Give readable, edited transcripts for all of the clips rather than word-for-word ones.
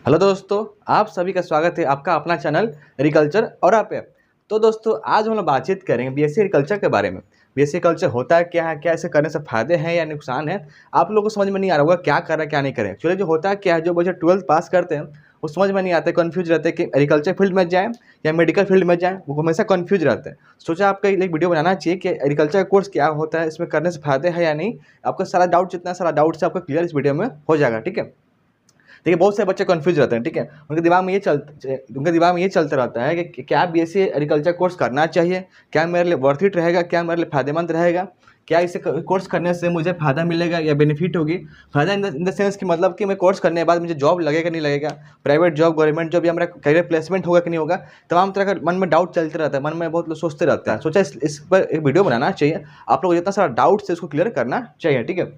Hello दोस्तों, आप सभी का स्वागत है आपका अपना चैनल एग्रीकल्चर और आप पे। तो दोस्तों आज हम लोग बातचीत करेंगे बीएससी एग्रीकल्चर के बारे में। बीएससी एग्रीकल्चर होता है क्या है, क्या इसे करने से फायदे हैं या नुकसान है। आप लोगों को समझ में नहीं आ रहा होगा क्या कर रहा है क्या नहीं करें। एक्चुअली जो होता है क्या है, जो बच्चे 12th पास करते हैं वो समझ में नहीं आते, कन्फ्यूज रहते हैं कि एग्रीकल्चर फील्ड में जाएँ या मेडिकल फील्ड में जाएँ, वो हमेशा कन्फ्यूज रहते हैं। सोचा आपका एक वीडियो बनाना चाहिए कि एग्रीकल्चर कोर्स क्या होता है, इसमें करने से फायदे हैं या नहीं। आपका सारा डाउट, जितना सारा डाउट से आपका क्लियर इस वीडियो में हो जाएगा। ठीक है, देखिए बहुत से बच्चे कंफ्यूज रहते हैं। ठीक है, उनके दिमाग में ये चलता रहता है कि क्या बीएससी एग्रीकल्चर कोर्स करना चाहिए, क्या मेरे लिए वर्थ इट रहेगा, क्या मेरे लिए फायदेमंद रहेगा, क्या इसे कोर्स करने से मुझे फ़ायदा मिलेगा या बेनिफिट होगी। फ़ायदा इन द सेंस कि मतलब कि मैं कोर्स करने के बाद मुझे जॉब लगेगा नहीं लगेगा, प्राइवेट जॉब, गवर्नमेंट जॉब या मेरा करियर प्लेसमेंट होगा कि नहीं होगा। तमाम तरह का मन में डाउट चलते रहता है, मन में बहुत लोग सोचते रहते हैं। सोचा इस पर एक वीडियो बनाना चाहिए, आप लोग जितना सारा डाउट है उसको क्लियर करना चाहिए। ठीक है,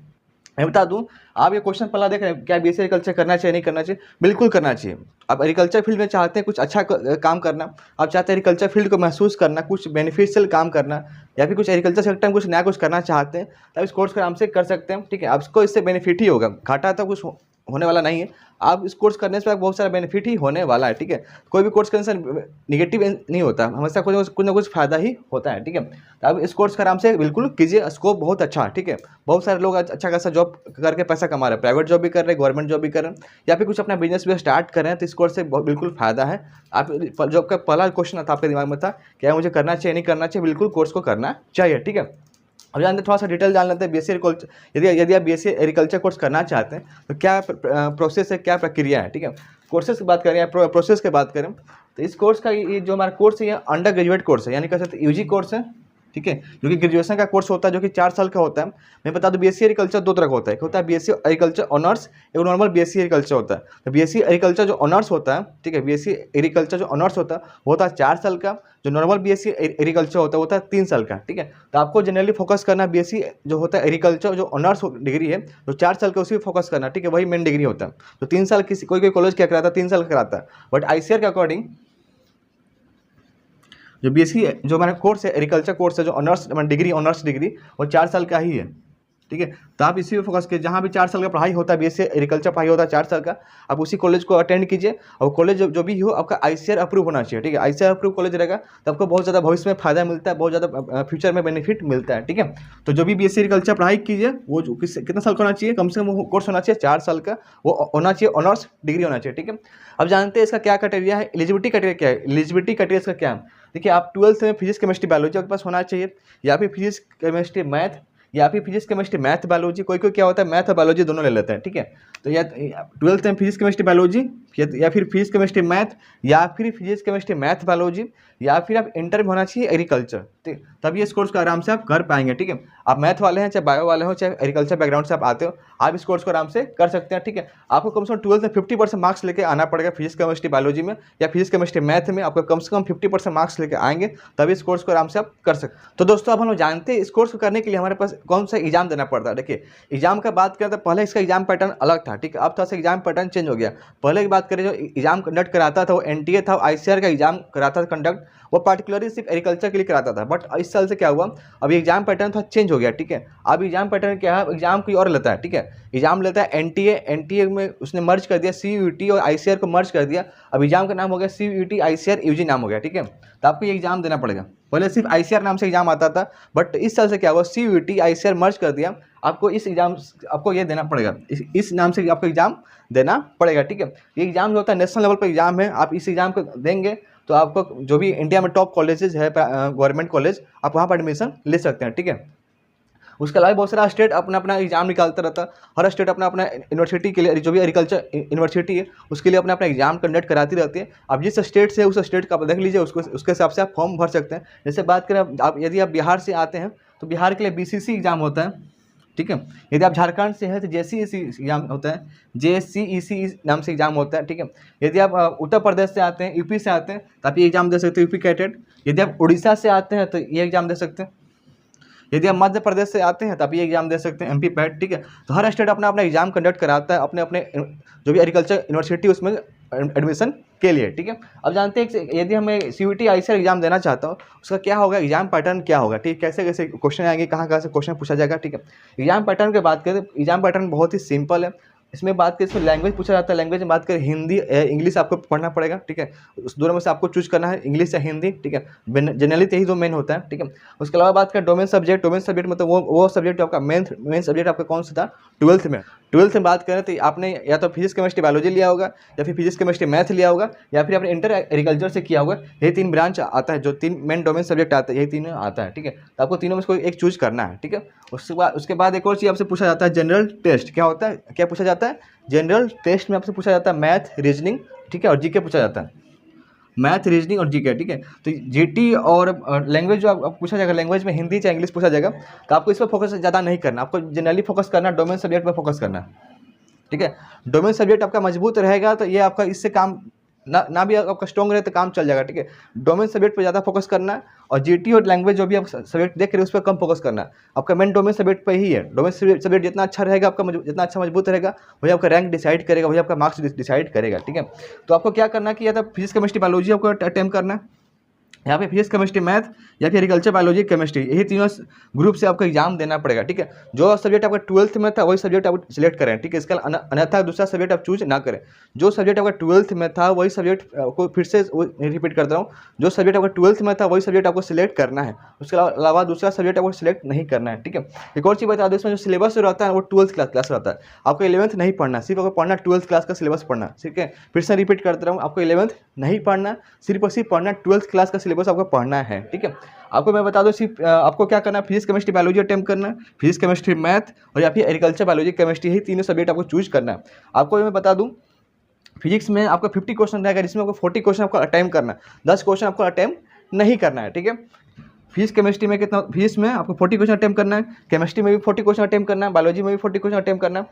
मैं बता दूं, आप ये क्वेश्चन पहला देख रहे हैं, क्या बीएससी एग्रीकल्चर करना चाहिए नहीं करना चाहिए। बिल्कुल करना चाहिए। आप एग्रीकल्चर फील्ड में चाहते हैं कुछ अच्छा काम करना, आप चाहते हैं एग्रीकल्चर फील्ड को महसूस करना, कुछ बेनिफिशियल काम करना, या फिर कुछ एग्रीकल्चर सेक्टर में कुछ नया कुछ करना चाहते हैं, तो आप इस कोर्स को आराम से कर सकते हैं। ठीक है, आपको इससे बेनिफिट ही होगा, घाटा तो कुछ होने वाला नहीं है। आप इस कोर्स करने से बहुत सारा बेनिफिट ही होने वाला है। ठीक है, कोई भी कोर्स करने से निगेटिव नहीं होता, हमेशा कुछ ना कुछ फायदा ही होता है। ठीक है, तो आप इस कोर्स का आराम से बिल्कुल कीजिए, स्कोप बहुत अच्छा है। ठीक है, बहुत सारे लोग अच्छा खासा जॉब करके पैसा कमा रहे हैं, प्राइवेट जॉब भी कर रहे हैं, गवर्नमेंट जॉब भी कर रहे हैं, या फिर कुछ अपना बिजनेस भी स्टार्ट कर रहे हैं, तो इस कोर्स से बिल्कुल फायदा है। आप जॉब का पहला क्वेश्चन था आपके दिमाग में था क्या मुझे करना चाहिए नहीं करना चाहिए, बिल्कुल कोर्स को करना चाहिए। ठीक है, अब जानते थोड़ा सा डिटेल जान लेते हैं बीएससी एग्रीकल्चर। यदि आप बीएससी एग्रीकल्चर कोर्स करना चाहते हैं तो क्या प्रोसेस है, क्या प्रक्रिया है। ठीक है, कोर्सेज की बात करें या प्रोसेस की बात करें तो इस कोर्स का ये जो हमारा कोर्स है ये अंडर ग्रेजुएट कोर्स है, यानी कह सकते यूजी कोर्स है। ठीक है, जो कि ग्रेजुएशन का कोर्स होता है, जो कि 4 साल का होता है। मैं बता दूं बीएससी एग्रीकल्चर दो तरह का होता है, एक होता है बीएससी एग्रीकल्चर ऑनर्स, एक नॉर्मल बीएससी एग्रीकल्चर होता है। तो बीएससी एग्रीकल्चर जो ऑनर्स होता है, ठीक है, बीएससी एग्रीकल्चर जो ऑनर्स होता है वो होता है 4 साल का। जो नॉर्मल बीएससी एग्रीकल्चर होता है वो होता है 3 साल का। ठीक है, तो आपको जनरली फोकस करना बीएससी जो होता है एग्रीकल्चर जो ऑनर्स डिग्री है, जो 4 साल का उसी पर फोकस करना। ठीक है, वही मेन डिग्री होता है। तो 3 साल किसी कोई कॉलेज क्या कराता है, 3 साल का कराता है, बट आईसीआर के अकॉर्डिंग जो बीएससी जो हमारा कोर्स है एग्रीकल्चर कोर्स है, जो ऑनर्स डिग्री ऑनर्स डिग्री वो 4 साल का ही है। ठीक है, तो आप इसी पे फोकस कीजिए, जहाँ भी 4 साल का पढ़ाई होता है, बीएससी एग्रीकल्चर पढ़ाई होता है 4 साल का, आप उसी कॉलेज को अटेंड कीजिए। और कॉलेज जो भी हो आपका आईसीआर अप्रूव होना चाहिए। ठीक है, आईसीआर अप्रूव कॉलेज रहेगा तो आपको बहुत ज़्यादा भविष्य में फायदा मिलता है, बहुत ज़्यादा फ्यूचर में बेनिफिट मिलता है। ठीक है, तो जो भी बीएससी एग्रीकल्चर पढ़ाई कीजिए वो कितना साल का होना चाहिए, कम से कम वो कोर्स होना चाहिए 4 साल का, वो होना चाहिए ऑनर्स डिग्री होना चाहिए। ठीक है, अब जानते हैं इसका क्या क्राइटेरिया है, एलिजिबिलिटी क्राइटेरिया क्या है। एलिजिबिलिटी क्राइटेरिया इसका क्या है, देखिए आप 12th में फिजिक्स केमिस्ट्री बायोलॉजी आपके पास होना चाहिए, या फिर फिजिक्स केमिस्ट्री मैथ, या फिर फिजिक्स केमिस्ट्री मैथ बायोलॉजी। कोई कोई क्या होता है मैथ और बायोलॉजी दोनों ले लेते हैं। ठीक है, तो या 12th में फिजिक्स केमिस्ट्री बायोलॉजी, या फिर फिजिक्स केमिस्ट्री मैथ, या फिर फिजिक्स केमिस्ट्री मैथ बायोलॉजी, या फिर आप इंटर में होना चाहिए एग्रीकल्चर। ठीक, तभी इस कोर्स को आराम से आप कर पाएंगे। ठीक है, आप मैथ वाले हैं, चाहे बायो वाले हो, चाहे एग्रीकल्चर बैकग्राउंड से आप आते हो, आप इस कोर्स को आराम से कर सकते हैं। ठीक है, आपको कम से कम 12th में 50% मार्क्स लेके आना पड़ेगा फिजिक्स केमिस्ट्री बायोलॉजी में, या फिजिक्स केमिस्ट्री मैथ में आपको कम से कम 50% मार्क्स लेके आएंगे, तभी इस कोर्स को आराम से आप कर सकते हैं। तो दोस्तों अब हम लोग जानते हैं इस कोर्स को करने के लिए हमारे पास कौन सा एग्जाम देना पड़ता है। देखिए एग्जाम का बात करें तो पहले इसका एग्जाम पैटर्न अलग था। ठीक है, अब थोड़ा सा एग्जाम पैटर्न चेंज हो गया। पहले की बात करें जो एग्जाम कंडक्ट कराता था वो एनटीए था, आईसीआर का एग्जाम कराता था कंडक्ट, वो पर्टिकुलरली सिर्फ एग्रीकल्चर के लिए कराता था। बट इस साल से क्या हुआ, अभी एग्जाम पैटर्न थोड़ा चेंज हो गया। ठीक है, अब एग्जाम पैटर्न क्या है, एग्जाम कोई और लेता है। ठीक है, एग्जाम लेता है एनटीए, एनटीए में उसने मर्ज कर दिया सीयूईटी और आईसीआर को मर्ज कर दिया। अब एग्जाम का नाम हो गया सीयूईटी आईसीआर यूजी नाम हो गया। ठीक है, तो आपको ये एग्जाम देना पड़ेगा। पहले सिर्फ आईसीआर नाम से एग्जाम आता था, बट इस साल से क्या हुआ, सीयूईटी आईसीआर मर्ज कर दिया। आपको इस एग्जाम आपको ये देना पड़ेगा, इस नाम से आपको एग्जाम देना पड़ेगा। ठीक है, ये एग्जाम जो होता है नेशनल लेवल पर एग्जाम है, आप इस एग्जाम को देंगे तो आपको जो भी इंडिया में टॉप कॉलेजेस है गवर्नमेंट कॉलेज, आप वहाँ पर एडमिशन ले सकते हैं। ठीक है, उसके अलावा बहुत सारा स्टेट अपना अपना एग्जाम निकालता रहता है। हर स्टेट अपना अपना यूनिवर्सिटी के लिए, जो भी एग्रीकल्चर यूनिवर्सिटी है उसके लिए अपना अपना एग्जाम कंडक्ट कराती रहती है। अब जिस स्टेट से उस स्टेट का आप देख लीजिए, उसके हिसाब से आप फॉर्म भर सकते हैं। जैसे बात करें आप यदि आप बिहार से आते हैं तो बिहार के लिए बीसीसी एग्जाम होता है। ठीक है, यदि आप झारखंड से हैं तो जेसीईसी एग्जाम होता है, जेसीईसी नाम से एग्जाम होता है। ठीक है, यदि आप उत्तर प्रदेश से आते हैं, यूपी से आते हैं तो आप ये एग्जाम दे सकते हैं, यूपी कैटेड। यदि आप उड़ीसा से आते हैं तो ये एग्जाम दे सकते हैं। यदि आप मध्य प्रदेश से आते हैं तो आप ये एग्जाम दे सकते हैं, एमपी पैट। ठीक है, तो हर स्टेट अपना अपना एग्जाम कंडक्ट कराता है अपने अपने जो भी एग्रीकल्चर यूनिवर्सिटी उसमें एडमिशन के लिए। ठीक है, अब जानते हैं कि यदि हमें सीयूईटी आईसीआर एग्जाम देना चाहता हूँ उसका क्या होगा, एग्जाम पैटर्न क्या होगा। ठीक, कैसे कैसे क्वेश्चन आएंगे, कहाँ कहाँ से क्वेश्चन पूछा जाएगा। ठीक है, एग्जाम पैटर्न की बात करें तो एग्जाम पैटर्न बहुत ही सिंपल है। इसमें बात करें, इसमें लैंग्वेज पूछा जाता है, लैंग्वेज में बात करें हिंदी इंग्लिश आपको पढ़ना पड़ेगा, ठीक है। उस दोनों में से आपको चूज करना है, इंग्लिश या हिंदी, ठीक है। जनरली यही दो मेन होता है, ठीक है। उसके अलावा बात करें डोमेन सब्जेक्ट मतलब वो सब्जेक्ट आपका मेन सब्जेक्ट आपका कौन सा था 12th में। 12th में बात करें तो आपने या तो फिजिक्स केमिस्ट्री बायोलॉजी लिया होगा, या फिर फिजिक्स केमिस्ट्री मैथ लिया होगा, या फिर आपने इंटर एग्रीकल्चर से किया होगा। यही 3 ब्रांच आता है, जो 3 मेन डोमेन सब्जेक्ट आते हैं, यही तीनों आता है, ठीक है। तो आपको तीनों में से कोई एक चूज करना है, ठीक है। उसके बाद एक और चीज़ आपसे पूछा जाता है जनरल टेस्ट। क्या होता है, क्या पूछा जाता है जनरल टेस्ट में? आपसे पूछा जाता है मैथ, रीजनिंग, ठीक है, और जीके पूछा जाता है, मैथ, रीजनिंग और जीके, ठीक है। तो जीटी और लैंग्वेज जो आपको पूछा जाएगा, लैंग्वेज में हिंदी या इंग्लिश पूछा जाएगा, तो आपको इस पर फोकस ज़्यादा नहीं करना, आपको जनरली फोकस करना, डोमेन सब्जेक्ट पर फोकस करना, ठीक है। डोमेन सब्जेक्ट आपका मजबूत रहेगा तो ये आपका इससे काम ना भी आपका स्ट्रॉन्ग रहे तो काम चल जाएगा, ठीक है। डोमेन सब्जेक्ट पर ज़्यादा फोकस करना है, और जीटी और लैंग्वेज जो भी आप सब्जेक्ट देख रहे हैं उस पर कम फोकस करना है। आपका मेन डोमेन सब्जेक्ट पर ही है। डोमेन सब्जेक्ट जितना अच्छा रहेगा, आपका जितना अच्छा मजबूत रहेगा, वही आपका रैंक डिसाइड करेगा, वही आपका मार्क्स डिसाइड करेगा, ठीक है। तो आपको क्या करना है कि या तो फिजिक्स केमिस्ट्री बायोलॉजी आपको अटेम्प्ट करना है, यहाँ पे फिजिक्स केमिस्ट्री मैथ या फिर एग्रीकल्चर बायोलॉजी केमिस्ट्री, यही तीनों ग्रुप से आपको एग्जाम देना पड़ेगा, ठीक है। जो सब्जेक्ट आपका 12th में था वही सब्जेक्ट आप सिलेक्ट करें, ठीक है। इसका अन्यथा दूसरा सब्जेक्ट आप चूज ना करें। जो सब्जेक्ट आपका 12th में था वही सब्जेक्ट को फिर से रिपीट करता हूँ, जो सब्जेक्ट आपका 12th में था वही सब्जेक्ट आपको सिलेक्ट करना है, उसके अलावा दूसरा सब्जेक्ट आपको सिलेक्ट नहीं करना है, ठीक है। एक और चीज़ बता दो, इसमें जो सिलेबस रहता है वो 12th क्लास रहता है। आपको 11th नहीं पढ़ना, सिर्फ आपको पढ़ना 12th क्लास का सिलेबस पढ़ना, ठीक है। फिर से रिपीट करता हूँ, आपको 11th नहीं पढ़ना, सिर्फ और सिर्फ पढ़ना 12th क्लास का सिलेबस आपको पढ़ना है, ठीक है। आपको मैं बता दूं, सिर्फ आपको क्या करना है, फिजिक्स केमिस्ट्री बायोलॉजी अटेम्प्ट करना है, फिजिक्स केमिस्ट्री मैथ और या फिर एग्रीकल्चर बायोलॉजी केमिस्ट्री, यही तीनों सब्जेक्ट आपको चूज करना है। आपको मैं बता दूं, फिजिक्स में आपका 50 क्वेश्चन रहेगा, जिसमें आपको 40 क्वेश्चन आपको अटेम्प्ट करना है, 10 क्वेश्चन आपको अटेम्प्ट नहीं करना है, ठीक है। फिजिक्स केमिस्ट्री में कितना, फिजिक्स में आपको 40 क्वेश्चन अटेम्प्ट करना है, केमिस्ट्री में भी 40 क्वेश्चन अटेम्प्ट करना है, बायोलॉजी में भी 40 क्वेश्चन अटेम्प्ट करना है,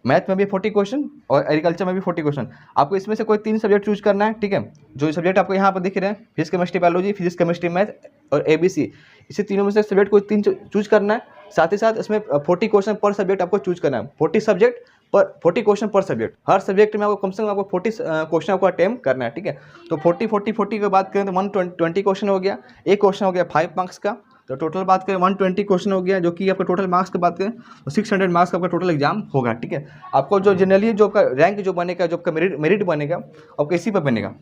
मैथ में भी 40 क्वेश्चन और एग्रीकल्चर में भी 40 क्वेश्चन। आपको इसमें से कोई 3 सब्जेक्ट चूज करना है, ठीक है। जो सब्जेक्ट आपको यहाँ पर दिख रहे हैं, physics chemistry biology, physics chemistry math और ABC, इसे तीनों में से सब्जेक्ट कोई 3 चूज करना है। साथ ही साथ इसमें 40 क्वेश्चन पर सब्जेक्ट आपको चूज करना है, 40 क्वेश्चन पर सब्जेक्ट। हर सब्जेक्ट में आपको कम से कम आपको 40 क्वेश्चन आपको अटेम्प्ट करना है, ठीक है। तो 40 की बात करें तो 120 क्वेश्चन हो गया, एक क्वेश्चन हो गया 5 मार्क्स का, तो टोटल बात करें 120 क्वेश्चन हो गया, जो कि आपका टोटल मार्क्स की बात करें तो 600 मार्क्स का आपका टोटल एग्जाम होगा, ठीक है। आपको जो जनरली जो आपका रैंक जो बनेगा, जो आपका मेरिट बनेगा, आपको इसी पर बनेगा।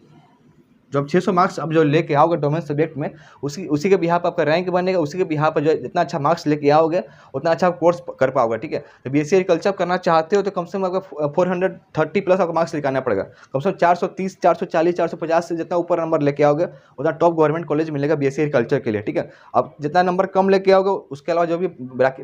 जो आप 600 मार्क्स अब जो लेके आओगे डोमेन सब्जेक्ट में, उसी के बिहाफ आपका रैंक बनेगा, उसी के बिहाफ पर जो जितना अच्छा मार्क्स लेके आओगे उतना अच्छा कोर्स कर पाओगे, ठीक है। तो BSc एग्रीकल्चर करना चाहते हो तो कम से कम आपका 430 प्लस आपको मार्क्स लेके आना पड़ेगा, कम से कम 430, 440, 450 से जितना ऊपर नंबर लेके आओगे उतना टॉप गवर्नमेंट कॉलेज मिलेगा BSc एग्रीकल्चर के लिए, ठीक है। अब जितना नंबर कम लेके आओगे, उसके अलावा जो भी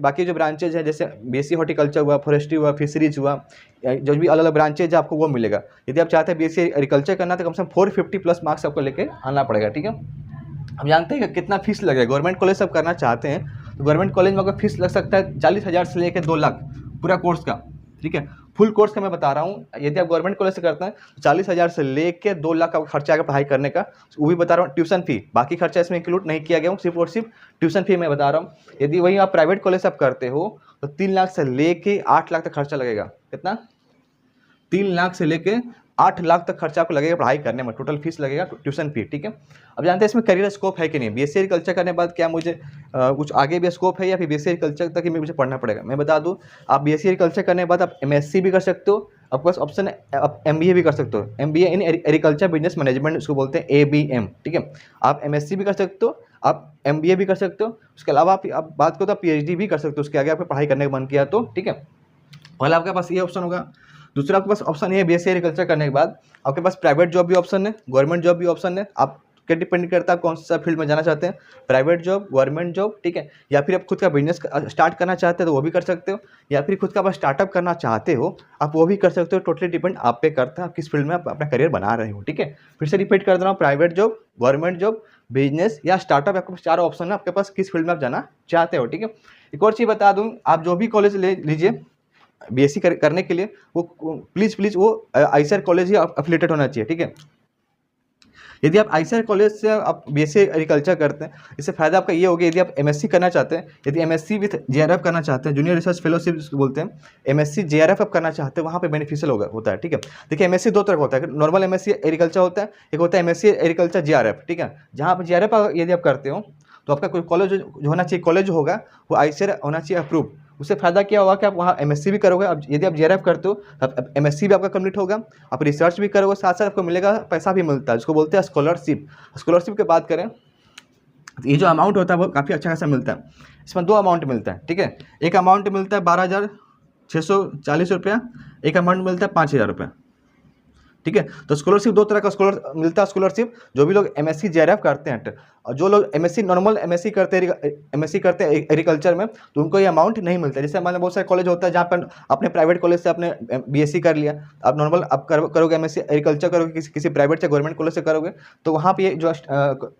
बाकी जो ब्रांचेज हैं, जैसे BSc हॉर्टिकल्चर हुआ, फॉरेस्ट्री हुआ, फिशरीज हुआ, जो भी अलग अलग ब्रांचेज है आपको वो मिलेगा। यदि आप चाहते हैं BSc एग्रीकल्चर करना तो कम से कम 450 प्लस मार्क्स आपको लेके आना पड़ेगा, ठीक है। हम जानते हैं कि कितना फीस लगेगा। गवर्नमेंट कॉलेज सब करना चाहते हैं तो गवर्नमेंट कॉलेज में आपका फीस लग सकता है 40,000 से लेकर 2 लाख पूरा कोर्स का, ठीक है। फुल कोर्स का मैं बता रहा हूँ, यदि आप गवर्नमेंट कॉलेज से करते हैं तो 40,000 से लेकर 2 लाख का खर्चा आएगा पढ़ाई करने का, वो भी बता रहा हूँ। ट्यूशन फी, बाकी खर्चा इसमें इंक्लूड नहीं किया गया हूँ, सिर्फ और सिर्फ ट्यूशन फी मैं बता रहा हूँ। यदि वही आप प्राइवेट कॉलेज से आप करते हो तो 3 लाख से लेके 8 लाख तक खर्चा लगेगा। कितना? 3 लाख से लेके 8 लाख तक खर्चा आपको लगेगा पढ़ाई करने में, टोटल फीस लगेगा ट्यूशन फी, ठीक है। अब जानते हैं इसमें करियर स्कोप है कि नहीं। BSc एग्रीकल्चर करने के बाद क्या मुझे कुछ आगे भी स्कोप है या फिर BSc एग्रीकल्चर तक ही मुझे पढ़ना पड़ेगा? मैं बता दूं, आप BSc एग्रीकल्चर करने के बाद आप MSc भी कर सकते हो, आपके पास ऑप्शन है, आप MBA भी कर सकते हो। MBA in agriculture business management, उसको बोलते हैं ABM, ठीक है। आप MSc भी कर सकते हो, आप MBA भी कर सकते हो। उसके अलावा आप बात करो तो PhD भी कर सकते हो उसके आगे आपको पढ़ाई करने का मन किया तो, ठीक है। पहला आपके पास ये ऑप्शन होगा। दूसरा आपके पास ऑप्शन है BSc एग्रीकल्चर करने के बाद आपके पास प्राइवेट जॉब भी ऑप्शन है, गवर्नमेंट जॉब भी ऑप्शन है। आप क्या डिपेंड करता है कौन सा फील्ड में जाना चाहते हैं, प्राइवेट जॉब, गवर्नमेंट जॉब, ठीक है। या फिर आप खुद का बिजनेस स्टार्ट करना चाहते हो तो वो भी कर सकते हो, या फिर खुद का आप स्टार्टअप करना चाहते हो आप वो भी कर सकते हो। टोटली डिपेंड आप पे करता है आप किस फील्ड में आप अपना करियर बना रहे हो, ठीक है। फिर से रिपीट कर दे रहा हूँ, private job, government job, business या स्टार्टअप, आपके पास 4 ऑप्शन है आपके पास किस फील्ड में आप जाना चाहते हो, ठीक है। एक और चीज़ बता दूँ, आप जो भी कॉलेज ले लीजिए BSc करने के लिए वो प्लीज़ वो ICAR कॉलेज ही अफिलिएटेड होना चाहिए, ठीक है। यदि आप ICAR कॉलेज से आप BSc एग्रीकल्चर करते हैं, इससे फ़ायदा आपका ये होगा, यदि आप MSc करना चाहते हैं, यदि MSc विथ JRF करना चाहते हैं, जूनियर रिसर्च फेलोशिप बोलते हैं, MSc JRF आप करना चाहते हैं, वहाँ पे बेनिफिशियल होता है, ठीक है। देखिए MSc 2 तरह का होता है, नॉर्मल MSc एग्रीकल्चर होता है, एक होता है MSc एग्रीकल्चर JRF, ठीक है। जहाँ पर JRF यदि आप करते हो तो आपका कोई कॉलेज जो होना चाहिए, कॉलेज होगा वो ICAR होना चाहिए अप्रूव, उससे फ़ायदा क्या होगा कि आप वहाँ एमएससी भी करोगे। अब यदि आप जेआरएफ करते हो अब एमएससी भी आपका कंप्लीट होगा, आप रिसर्च भी करोगे, साथ साथ आपको मिलेगा, पैसा भी मिलता है, जिसको बोलते हैं स्कॉलरशिप। स्कॉलरशिप की बात करें तो ये जो अमाउंट होता है वो काफ़ी अच्छा खासा मिलता है। इसमें 2 अमाउंट मिलता है, ठीक है। एक अमाउंट मिलता है 12,640 रुपया, एक अमाउंट मिलता है 5,000 रुपया, ठीक है। तो स्कॉलरशिप 2 तरह का मिलता है स्कॉलरशिप। जो भी लोग एमएससी जेआरएफ करते हैं और जो लोग एमएससी नॉर्मल एमएससी करते हैं एग्रीकल्चर में, तो उनको ये अमाउंट नहीं मिलता है। जैसे हमारे बहुत सारे कॉलेज होता है जहाँ पर अपने प्राइवेट कॉलेज से आपने बीएससी कर लिया, आप नॉर्मल आप करोगे एमएससी एग्रीकल्चर करोगे किसी प्राइवेट या गवर्नमेंट कॉलेज से करोगे, तो वहाँ पर जो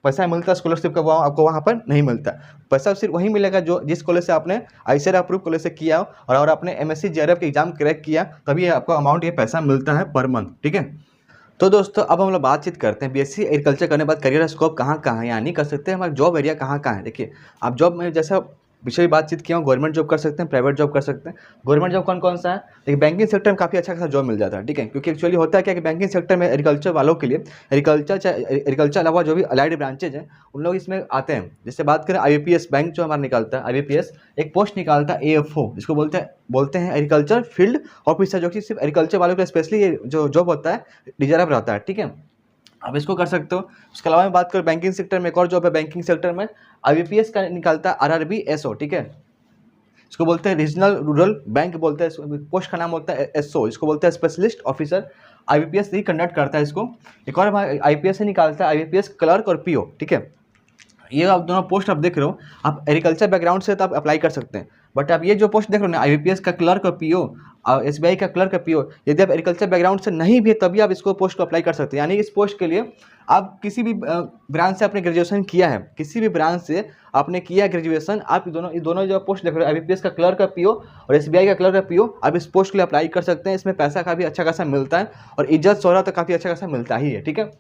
पैसा मिलता है स्कॉलरशिप का वो आपको वहाँ पर नहीं मिलता। पैसा सिर्फ वही मिलेगा जो जिस कॉलेज से आपने आईसीएआर अप्रूव कॉलेज से किया और आपने एमएससी जेआरएफ का एग्जाम क्रैक किया, तभी आपको अमाउंट ये पैसा मिलता है पर मंथ, ठीक है। तो दोस्तों अब हम लोग बातचीत करते हैं बीएससी एग्रीकल्चर करने के बाद करियर स्कोप कहाँ कहाँ है, यानी कर सकते हैं हमारा जॉब एरिया कहाँ कहाँ है। देखिए आप जॉब में जैसा पिछले भी बातचीत किया हूँ, गवर्नमेंट जॉब कर सकते हैं, प्राइवेट जॉब कर सकते हैं। गवर्नमेंट जॉब कौन कौन सा है? देखिए बैंकिंग सेक्टर में काफ़ी अच्छा खासा जॉब मिल जाता है, ठीक है। क्योंकि एक्चुअली होता है क्या कि बैंकिंग सेक्टर में एग्रीकल्चर वालों के लिए एग्रीकल्चर अलावा जो भी अलाइड ब्रांचेज हैं उन लोग इसमें आते हैं। जैसे बात करें आईबीपीएस बैंक जो हमारा निकालता है, आईबीपीएस एक पोस्ट निकालता है एएफओ, जिसको बोलते हैं एग्रीकल्चर फील्ड ऑफिसर, जो कि सिर्फ एग्रीकल्चर वालों के स्पेशली ये जो जॉब होता है रिजर्व रहता है, ठीक है। आप इसको कर सकते हो। उसके अलावा मैं बात करूँ बैंकिंग सेक्टर में एक और जॉब है बैंकिंग सेक्टर में, आईबीपीएस का निकालता है आरआरबी एसओ, ठीक है। इसको बोलते हैं रीजनल रूरल बैंक बोलते हैं, पोस्ट का नाम होता है एसओ, इसको बोलते हैं स्पेशलिस्ट ऑफिसर। आईबीपीएस ही कंडक्ट करता है इसको। एक और आईपीएस से निकालता है आईबीपीएस क्लर्क और पीओ, ठीक है। ये आप दोनों पोस्ट आप देख रहे हो, आप एग्रीकल्चर बैकग्राउंड से तो आप अप्लाई कर सकते हैं, बट आप ये जो पोस्ट देख रहे हो ना आईबीपीएस का क्लर्क और पीओ, एसबीआई का क्लर्क और पीओ, यदि आप एग्रीकल्चर बैकग्राउंड से नहीं भी है तभी आप इसको पोस्ट को अप्लाई कर सकते हैं। यानी इस पोस्ट के लिए आप किसी भी ब्रांच से आपने ग्रेजुएशन किया है, किसी भी ब्रांच से आपने किया ग्रेजुएशन, आप ये दोनों जो पोस्ट देख रहे हो आईबीपीएस का क्लर्क का पीओ और एसबीआई का क्लर्क का पीओ, आप इस पोस्ट के लिए अप्लाई कर सकते हैं। इसमें पैसा काफ़ी अच्छा खासा मिलता है और इज्जत शोहरत तो काफ़ी अच्छा खासा मिलता ही है, ठीक है।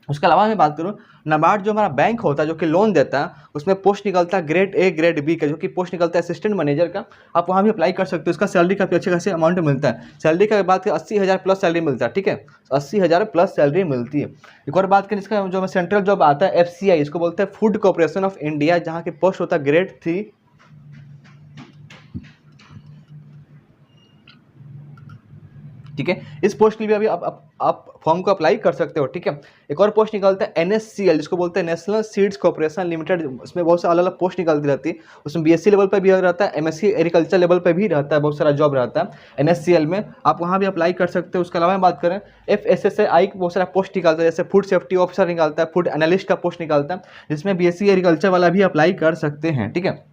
उसके अलावा मैं बात करूँ नाबार्ड जो हमारा बैंक होता है जो कि लोन देता है, उसमें पोस्ट निकलता है ग्रेड ए ग्रेड बी का, जो कि पोस्ट निकलता है असिस्टेंट मैनेजर का। आप वहाँ भी अप्लाई कर सकते हो। इसका सैलरी काफ़ी अच्छे खासे अमाउंट मिलता है। सैलरी का बात करें 80,000 प्लस सैलरी मिलता है, ठीक है, 80,000 प्लस सैलरी मिलती है। एक और बात करें इसका जो सेंट्रल जॉब आता है एफसीआई, इसको बोलते हैं फूड कॉर्पोरेशन ऑफ इंडिया, जहाँ की पोस्ट होता है ग्रेड 3, ठीक है। इस पोस्ट के लिए भी आप फॉर्म को अप्लाई कर सकते हो, ठीक है। एक और पोस्ट निकलता है एनएससीएल, जिसको बोलते हैं नेशनल सीड्स कॉर्पोरेशन लिमिटेड। उसमें बहुत से अलग अलग पोस्ट निकलती रहती है। उसमें बीएससी लेवल पर भी रहता है, एमएससी एग्रीकल्चर लेवल पर भी रहता है, बहुत सारा जॉब रहता है एनएससीएल में, आप वहाँ भी अप्लाई कर सकते हो। उसके अलावा बात करें एफएसएसआई बहुत सारा पोस्ट निकालता है, जैसे फूड सेफ्टी ऑफिसर निकालता है, फूड एनालिस्ट का पोस्ट निकालता है, जिसमें बीएससी एग्रीकल्चर वाला भी अप्लाई कर सकते हैं, ठीक है।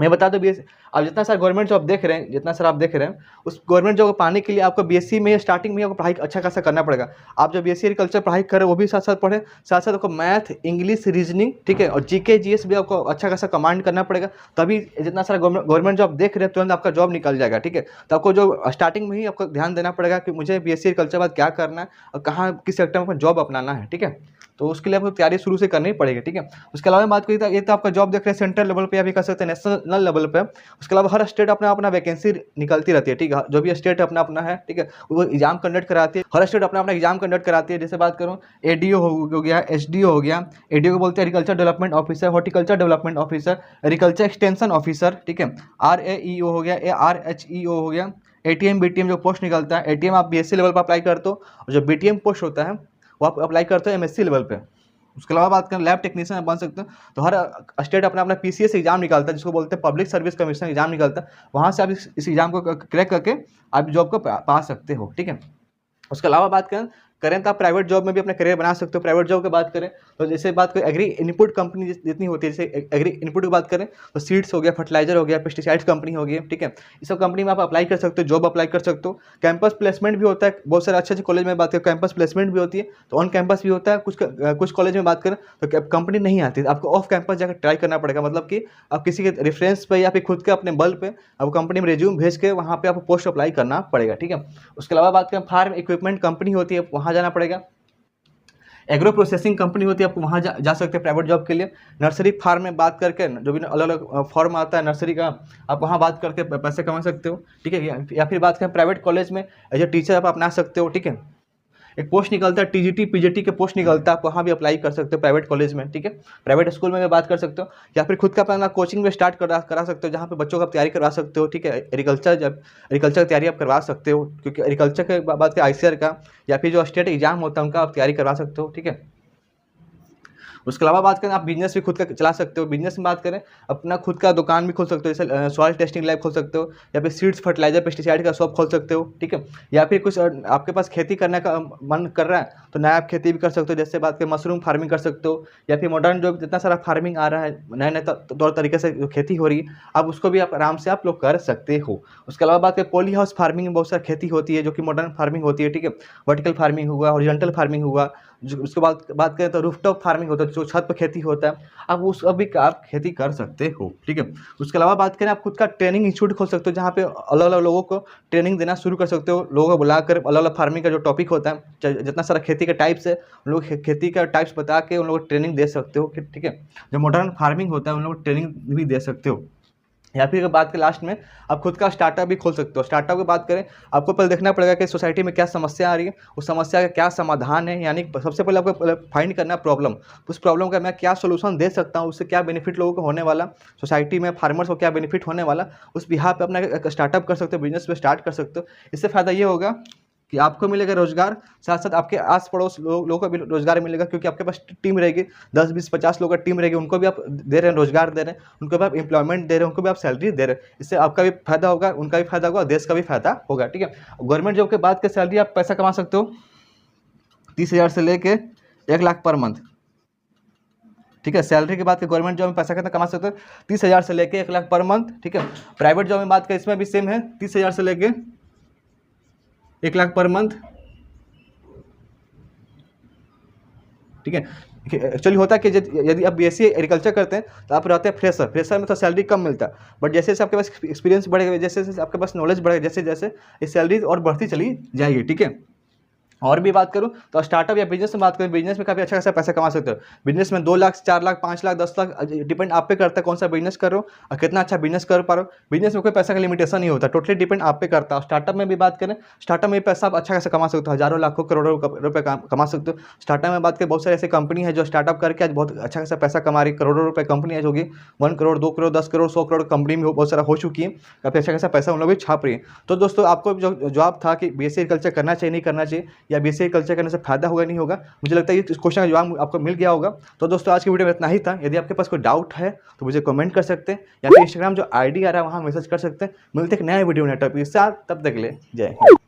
मैं बता दूं बीएससी आप जितना सारा गवर्नमेंट जॉब देख रहे हैं, जितना सारा आप देख रहे हैं, उस गवर्नमेंट जॉब को पाने के लिए आपको बीएससी में स्टार्टिंग में आपको पढ़ाई अच्छा खासा करना पड़ेगा। आप जो बीएससी एग्रीकल्चर पढ़ाई कर रहे हो वो भी साथ साथ पढ़ें, साथ साथ आपको मैथ इंग्लिश रीजनिंग, ठीक है, और जीके जीएस भी आपको अच्छा खासा कमांड करना पड़ेगा, तभी जितना सारा गवर्नमेंट जॉब देख रहे हैं तुरंत आपका जॉब निकल जाएगा, ठीक है। तो आपको जो स्टार्टिंग में ही आपको ध्यान देना पड़ेगा कि मुझे बीएससी एग्रीकल्चर बाद क्या करना है और कहाँ किस सेक्टर में अपना जॉब अपनाना है, ठीक है। तो उसके लिए आपको तैयारी शुरू से करनी पड़ेगी, ठीक है। उसके अलावा बात करी तो ये तो आपका जॉब देख रहे हैं सेंट्रल लेवल पे या भी कर सकते हैं नेशनल लेवल पे। उसके अलावा हर स्टेट अपना अपना वैकेंसी निकलती रहती है, ठीक है। जो भी स्टेट अपना अपना है, ठीक है, वो एग्जाम कंडक्ट कराती है, हर स्टेट अपना अपना एग्जाम कंडक्ट कराती है। जैसे बात करूँ एडीओ हो गया, एसडीओ हो गया। एडीओ को बोलते हैं agriculture development officer, horticulture development officer, agriculture extension officer, ठीक है। आरएईओ हो गया, आरएचईओ हो गया। एटीएम बीटीएम जो पोस्ट निकलता है, एटीएम आप बीएससी लेवल पर अप्लाई करते हो और जो बीटीएम पोस्ट होता है वो आप अप्लाई करते हो एमएससी लेवल पे। उसके अलावा बात करें लैब टेक्नीशियन आप बन सकते हो, तो हर स्टेट अपना अपना पीसीएस एग्जाम निकालता है, जिसको बोलते हैं पब्लिक सर्विस कमीशन एग्जाम निकालता है। वहाँ से आप इस एग्जाम को क्रैक करके आप जॉब को पा सकते हो, ठीक है। उसके अलावा बात करें तो आप प्राइवेट जॉब में भी अपना करियर बना सकते हो। प्राइवेट जॉब की बात करें तो जैसे बात करें एग्री इनपुट कंपनी जितनी होती है, जैसे एग्री इनपुट की बात करें तो सीड्स हो गया, फर्टिलाइजर हो गया, पेस्टिसाइड्स कंपनी हो गई, ठीक है। इस सब कंपनी में आप अप्लाई कर सकते हो, जॉब अप्लाई कर सकते हो। कैंपस प्लेसमेंट भी होता है, बहुत सारे अच्छे अच्छे कॉलेज में बात करें कैंपस प्लेसमेंट भी होती है, तो ऑन कैंपस भी होता है। कुछ कॉलेज में बात करें तो कंपनी नहीं आती, आपको ऑफ कैंपस जाकर ट्राई करना पड़ेगा, मतलब कि आप किसी के रेफरेंस पर या फिर खुद के अपने बल पे आप कंपनी में रिज्यूम भेज के वहाँ पे आपको पोस्ट अप्लाई करना पड़ेगा, ठीक है। उसके अलावा बात करें फार्म इक्विपमेंट कंपनी होती है, वहाँ जाना पड़ेगा। एग्रो प्रोसेसिंग कंपनी होती है, आप वहाँ जा सकते हैं प्राइवेट जॉब के लिए। नर्सरी फार्म में बात करके जो भी अलग अलग फॉर्म आता है नर्सरी का, आप वहाँ बात करके पैसे कमा सकते हो, ठीक है। या फिर बात करें प्राइवेट कॉलेज में एज ए टीचर आप अपना सकते हो, ठीक है। एक पोस्ट निकलता है टीजीटी पीजीटी के पोस्ट निकलता है, आप वहाँ भी अप्लाई कर सकते हो प्राइवेट कॉलेज में, ठीक है, प्राइवेट स्कूल में भी बात कर सकते हो, या फिर खुद का अपना कोचिंग में स्टार्ट करा सकते हो, जहाँ पे बच्चों का तैयारी करवा सकते हो, ठीक है, एग्रीकल्चर की तैयारी आप करवा सकते हो, क्योंकि एग्रीकल्चर के बात के ICAR का या फिर जो स्टेट एग्जाम होता है उनका आप तैयारी करवा सकते हो, ठीक है। उसके अलावा बात करें आप बिजनेस भी खुद का चला सकते हो। बिजनेस में बात करें अपना खुद का दुकान भी खोल सकते हो, जैसे सॉइल टेस्टिंग लैब खोल सकते हो, या फिर सीड्स फर्टिलाइजर पेस्टिसाइड का शॉप खोल सकते हो, ठीक है, या फिर कुछ आपके पास खेती करने का मन कर रहा है तो नया आप खेती भी कर सकते हो, जैसे बात करें मशरूम फार्मिंग कर सकते हो, या फिर मॉडर्न जो जितना सारा फार्मिंग आ रहा है नए नए तौर तरीके से जो खेती हो रही है आप उसको भी आप आराम से आप लोग कर सकते हो। उसके अलावा बात करें पॉली हाउस फार्मिंग में बहुत सारी खेती होती है जो कि मॉडर्न फार्मिंग होती है, ठीक है, वर्टिकल फार्मिंग हुआ, हॉरिजॉन्टल फार्मिंग हुआ, जो उसके बाद बात करें तो रूफटॉप फार्मिंग होता है जो छत पर खेती होता है, आप उस अभी आप खेती कर सकते हो, ठीक है। उसके अलावा बात करें आप खुद का ट्रेनिंग इंस्टीट्यूट खोल सकते हो, जहाँ पे अलग अलग लोगों को ट्रेनिंग देना शुरू कर सकते हो, लोगों को बुलाकर अलग अलग फार्मिंग का जो टॉपिक होता है, जितना सारा खेती का टाइप्स है उन लोग खेती का टाइप्स बता के उन लोगों को ट्रेनिंग दे सकते हो, ठीक है। जो मॉडर्न फार्मिंग होता है उन लोगों को ट्रेनिंग भी दे सकते हो। या फिर बात करें लास्ट में आप खुद का स्टार्टअप भी खोल सकते हो। स्टार्टअप की बात करें आपको पहले देखना पड़ेगा कि सोसाइटी में क्या समस्या आ रही है, उस समस्या का क्या समाधान है, यानी सबसे पहले आपको फाइंड करना है प्रॉब्लम, उस प्रॉब्लम का मैं क्या सोल्यूशन दे सकता हूँ, उससे क्या बेनिफिट लोगों को होने वाला, सोसाइटी में फार्मर्स को क्या बेनिफिट होने वाला, उस बिहाफ पे अपना स्टार्टअप कर सकते हो, बिजनेस पे स्टार्ट कर सकते हो। इससे फ़ायदा ये होगा कि आपको मिलेगा रोजगार, साथ साथ आपके आस पड़ोस लोगों को भी रोजगार मिलेगा, क्योंकि आपके पास टीम रहेगी, 10 20 50 लोगों का टीम रहेगी, उनको भी आप दे रहे हैं रोजगार दे रहे हैं, उनको भी आप एम्प्लॉयमेंट दे रहे हैं, उनको भी आप सैलरी दे रहे हैं। इससे आपका भी फायदा होगा, उनका भी फायदा होगा, देश का भी फायदा होगा, ठीक है। गवर्नमेंट जॉब के बाद के सैलरी आप पैसा कमा सकते हो 30,000 से लेके 1 लाख पर मंथ, ठीक है। सैलरी के बाद के गवर्नमेंट जॉब में पैसा कितना कमा सकते हो 30,000 से लेके 1 लाख पर मंथ, ठीक है। प्राइवेट जॉब में बात करें इसमें भी सेम है, 30,000 से लेके 1 लाख पर मंथ, ठीक है। एक्चुअली होता है कि यदि आप BSc एग्रीकल्चर करते हैं तो आप रहते हैं फ्रेशर में तो सैलरी कम मिलता है, बट जैसे जैसे आपके पास एक्सपीरियंस बढ़ेगा, जैसे जैसे आपके पास नॉलेज बढ़ेगा, जैसे जैसे ये सैलरी और बढ़ती चली जाएगी, ठीक है। और भी बात करूं तो स्टार्टअप या बिजनेस में बात करें, बिजनेस में काफ़ी अच्छा खासा पैसा कमा सकते हो। बिजनेस में 2 लाख 4 लाख 5 लाख 10 लाख डिपेंड आप पे करता है कौन सा बिजनेस कर रहे हो और कितना अच्छा बिजनेस कर पा रहे हो। बिजनेस में कोई पैसा का लिमिटेशन नहीं होता, टोटली डिपेंड आप पे करता है। स्टार्टअप में भी बात करें, स्टार्टअप में पैसा आप अच्छा खासा कमा सकते हो, हज़ारों लाखों करोड़ों रुपये कमा सकते हो। स्टार्टअप में बात करें बहुत सारी ऐसी कंपनी है जो स्टार्टअप करके आज बहुत अच्छा खासा पैसा कमा रही है, करोड़ों रुपये कंपनी है जो कि 1 करोड़ 2 करोड़ 10 करोड़ 100 करोड़ कंपनी में बहुत सारा हो चुकी है, काफ़ी अच्छा खासा पैसा उन लोग भी छाप रही है। तो दोस्तों आपको जो जवाब था कि BSc एग्रीकल्चर करना चाहिए नहीं करना चाहिए, या BSc एग्रीकल्चर करने से फायदा होगा नहीं होगा, मुझे लगता है ये क्वेश्चन का जवाब आपको मिल गया होगा। तो दोस्तों आज की वीडियो में इतना ही था। यदि आपके पास कोई डाउट है तो मुझे कमेंट कर सकते हैं, या फिर इंस्टाग्राम जो ID आ रहा है वहाँ मैसेज कर सकते हैं। मिलते हैं एक नया वीडियो नए टॉपिक के साथ, तब तक के लिए जय हिंद।